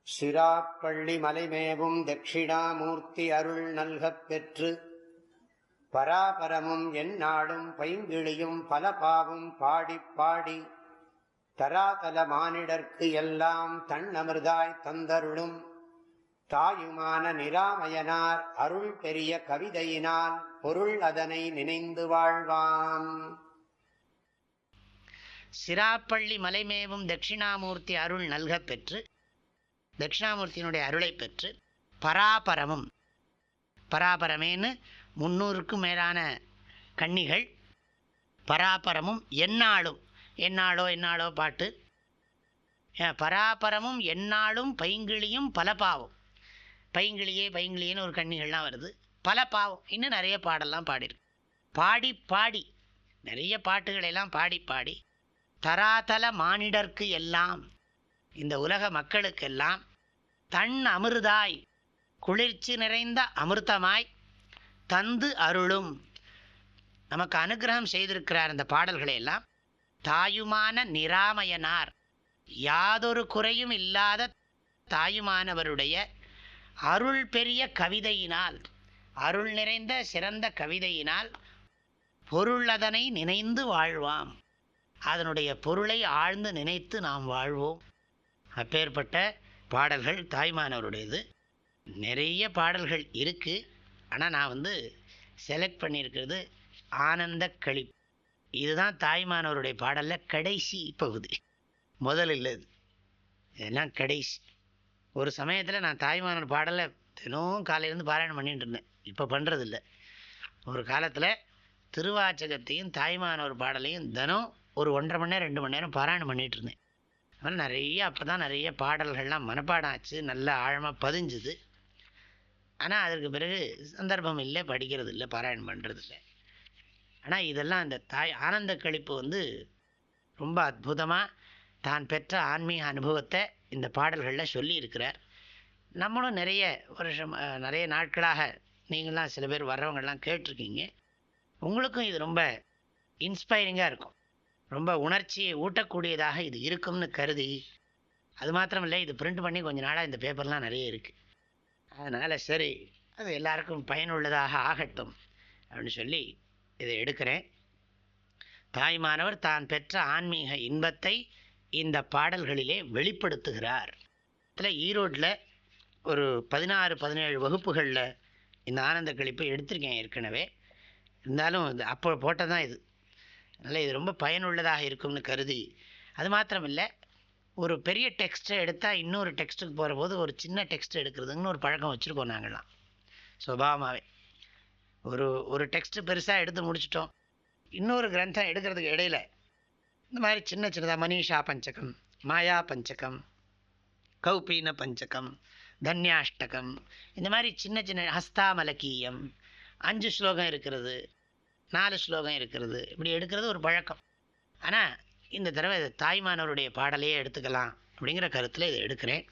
சிராப்பள்ளி மலைமேவும் தட்சிணாமூர்த்தி அருள் நல்கப் பெற்று பராபரமும் எந்நாடும் பைங்கிழியும் பல பாவும் பாடிப் பாடி தராதல மானிடர்க்கு எல்லாம் தன்னமிர்தாய் தந்தருளும் தாயுமான நிராமயனார் அருள் பெரிய கவிதையினால் பொருள் அதனை நினைந்து வாழ்வான். சிராப்பள்ளி மலைமேவும் தட்சிணாமூர்த்தி அருள் நல்கப் பெற்று, தட்சிணாமூர்த்தியினுடைய அருளை பெற்று பராபரமும், பராபரமேன்னு 300க்கும் மேலான கன்னிகள், பராபரமும் எந்நாளும், எந்நாளோ எந்நாளோ பாட்டு, பராபரமும் எந்நாளும் பைங்கிழியும் பல பாவம், பைங்கிழியே பைங்கிழியேன்னு ஒரு கன்னிகள்லாம் வருது, பல பாவம், இன்னும் நிறைய பாடலாம் பாடியிருக்கு. பாடி பாடி நிறைய பாட்டுகளெல்லாம் பாடி பாடி தராதல மானிடர்க்கு எல்லாம், இந்த உலக மக்களுக்கெல்லாம் தன் அமிர்தாய், குளிர்ச்சி நிறைந்த அமிர்தமாய் தந்து அருளும், நமக்கு அனுகிரகம் செய்திருக்கிறார். இந்த பாடல்களை எல்லாம் தாயுமான நிராமயனார், யாதொரு குறையும் இல்லாத தாயுமானவருடைய அருள் பெரிய கவிதையினால், அருள் நிறைந்த சிறந்த கவிதையினால் பொருள் அதனை நினைந்து வாழ்வாம், அதனுடைய பொருளை ஆழ்ந்து நினைத்து நாம் வாழ்வோம். அப்பேற்பட்ட பாடல்கள் தாய்மானவருடையது. நிறைய பாடல்கள் இருக்குது. ஆனால் நான் செலக்ட் பண்ணியிருக்கிறது ஆனந்த களிப்பு. இதுதான் தாய்மானவருடைய பாடலில் கடைசி பகுதி, முதல் இல்லை, இதெல்லாம் கடைசி. ஒரு சமயத்தில் நான் தாய்மானவர் பாடலை தினமும் காலையிலேருந்து பாராயணம் பண்ணிட்டு இருந்தேன். இப்போ பண்ணுறதில்ல. ஒரு காலத்தில் திருவாச்சகத்தையும் தாய்மானவர் பாடலையும் தினம் ஒரு 1.5 மணி நேரம் 2 மணி நேரம் பாராயணம் பண்ணிகிட்டு இருந்தேன். அதனால் நிறைய, அப்போ தான் நிறைய பாடல்கள்லாம் மனப்பாடம் ஆச்சு, நல்ல ஆழமாக பதிஞ்சுது. ஆனால் அதற்கு பிறகு சந்தர்ப்பம் இல்லை, படிக்கிறது இல்லை, பாராயணம் பண்ணுறது இல்லை. ஆனால் இதெல்லாம் அந்த ஆனந்த களிப்பு ரொம்ப அற்புதமாக தான் பெற்ற ஆன்மீக அனுபவத்தை இந்த பாடல்களில் சொல்லியிருக்கிறார். நம்மளும் நிறைய வருஷம், நிறைய நாட்களாக நீங்களாம் சில பேர் வர்றவங்கெல்லாம் கேட்டிருக்கீங்க. உங்களுக்கும் இது ரொம்ப இன்ஸ்பைரிங்காக இருக்கும், ரொம்ப உணர்ச்சியை ஊட்டக்கூடியதாக இது இருக்கும்னு கருதி, அது மாத்திரமில்லை, இது பிரிண்ட் பண்ணி கொஞ்ச நாளாக இந்த பேப்பர்லாம் நிறைய இருக்குது. அதனால் சரி, அது எல்லாருக்கும் பயனுள்ளதாக ஆகட்டும் அப்படின்னு சொல்லி இதை எடுக்கிறேன். தாய்மானவர் தான் பெற்ற ஆன்மீக இன்பத்தை இந்த பாடல்களிலே வெளிப்படுத்துகிறார். இதில் ஈரோட்டில் ஒரு 16-17 வகுப்புகளில் இந்த ஆனந்த களிப்பை எடுத்திருக்கேன் ஏற்கனவே. இருந்தாலும் இது அப்போ போட்டது தான் இது. அதனால் இது ரொம்ப பயனுள்ளதாக இருக்கும்னு கருதி, அது மாத்திரமில்லை, ஒரு பெரிய டெக்ஸ்ட்டை எடுத்தால் இன்னொரு டெக்ஸ்ட்டுக்கு போகிற போது ஒரு சின்ன டெக்ஸ்ட் எடுக்கிறதுங்கன்னு ஒரு பழக்கம் வச்சுருக்கோம் நாங்கள்லாம் சுபாவமாகவே. ஒரு டெக்ஸ்ட்டு பெருசாக எடுத்து முடிச்சிட்டோம், இன்னொரு கிரந்தம் எடுக்கிறதுக்கு இடையில் இந்த மாதிரி சின்ன சின்னதாக மனிஷா பஞ்சகம், மாயா பஞ்சகம், கௌபீன பஞ்சகம், தன்யாஷ்டகம், இந்த மாதிரி சின்ன சின்ன ஹஸ்தாமலக்கீயம், 5 ஸ்லோகம் இருக்கிறது, 4 ஸ்லோகம் இருக்கிறது, இப்படி எடுக்கிறது ஒரு பழக்கம். ஆனால் இந்த தடவை தாய்மானவருடைய பாடலையே எடுத்துக்கலாம் அப்படிங்கிற கருத்தில் இதை எடுக்கிறேன்.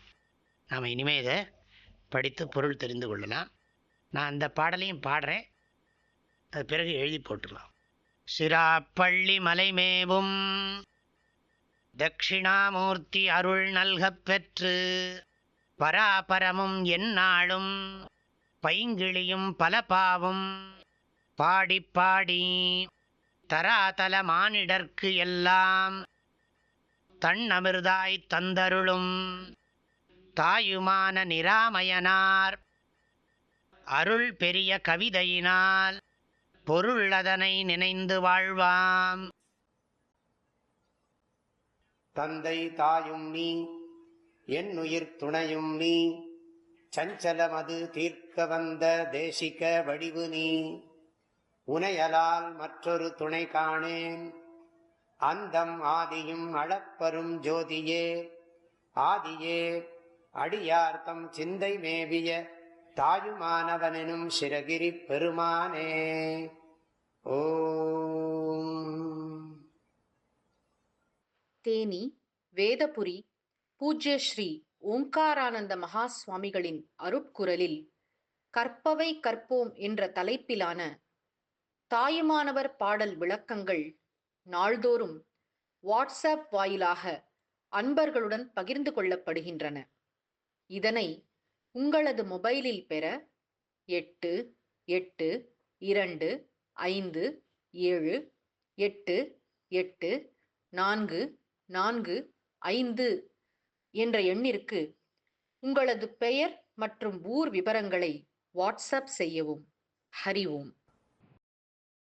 நாம் இனிமேல் இதை படித்து பொருள் தெரிந்து கொள்ளலாம். நான் அந்த பாடலையும் பாடுறேன், அது பிறகு எழுதி போட்டுடலாம். சிராப்பள்ளி மலைமேவும் தட்சிணாமூர்த்தி அருள் நல்கப் பெற்று பராபரமும் எந்நாளும் பைங்கிழியும் பல பாவும் பாடி பாடி தராதல மானிடர்க்கு எல்லாம் தன் அமிர்தாய் தந்தருளும் தாயுமான நிராமயனார் அருள் பெரிய கவிதையினால் பொருள் அதனை நினைந்து வாழ்வாம். தந்தை தாயும் நீ, என் உயிர் துணையும் நீ, சஞ்சலமது தீர்க்க வந்த தேசிக வடிவு நீ, உனையலால் மற்றொரு துணை காணேன், அந்தம் ஆதியும் அளப்பரும் ஜோதியே, ஆதியே அடியார்த்தம் சிந்தை மேவிய தாயுமானவனும் சிரகிரி பெருமானே. ஓம். தேனி வேதபுரி பூஜ்ய ஸ்ரீ ஓம்காரானந்த மகா சுவாமிகளின் அருட்குரலில் கற்பவை கற்போம் என்ற தலைப்பிலான தாயுமானவர் பாடல் விளக்கங்கள் நாள்தோறும் வாட்ஸ்அப் வாயிலாக அன்பர்களுடன் பகிர்ந்து கொள்ளப்படுகின்றன. இதனை உங்களது மொபைலில் பெற 8825 என்ற எண்ணிற்கு உங்களது பெயர் மற்றும் ஊர் விவரங்களை வாட்ஸ்அப் செய்யவும். ஹரி ஓம்.